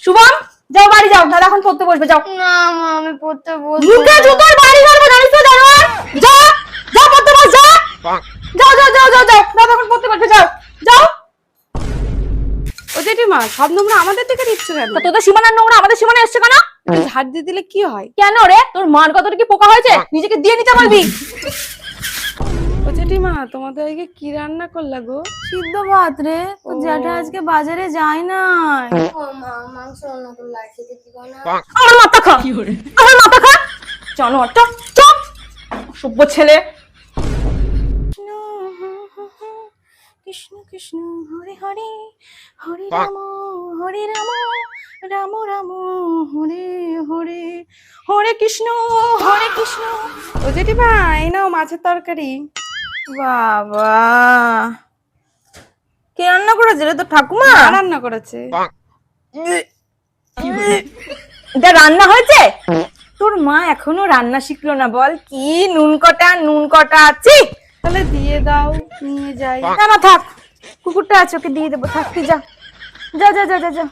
শুভম যাও বাড়ি যাও, দাদা এখন পড়তে বসবে, যাও। না মা আমি পড়তে বসবো। মুখে জুতোর বাড়ি করবো, জানিস তো জানোয়ার। যাও যাও পড়তে বস, যাও যাও যাও যাও যাও যাও, দাদা এখন পড়তে বসবে, যাও যাও। ও জেঠিমা, সব নোংরা আমাদের দিকে দিচ্ছ কেন? তা তোদের সীমানার নোংরা আমাদের সীমানায় এসছে কেন? একটু ঝাড় দিয়ে দিলে কি হয়? কেন রে, তোর মার কতটা কি পোকা হয়েছে? নিজেকে দিয়ে নিতে বলবি। ও জেঠিমা, তোমাদের আজকে কি রান্না করলা গো? সিদ্ধ ভাত রে, তোর জ্যাঠা আজকে বাজারে যায় না। ও মা মাংস রান্না করলে আর খেতে দিবা না? আমার মাথা খা, আমার মাথা খা। চলো চপ চপ, সভ্য ছেলে। কৃষ্ণ কৃষ্ণ হরে হরে, হরে রাম হরে রাম, রাম রাম হরে হরে, হরে কৃষ্ণ হরে কৃষ্ণ। ও জেঠিমা, এই নাও মাছের তরকারি। বাবা, কে রান্না করেছে রে, তোর ঠাকুমা? মা রান্না করেছে। এটা রান্না হয়েছে? তোর মা এখনো রান্না শিখলো না, বল কি নুন কটা আছে। তাহলে দিয়ে দাও, নিয়ে যাই। না না থাক, কুকুরটা আছে, ওকে দিয়ে দেবো, থাক তুই যা যা যা যা যা।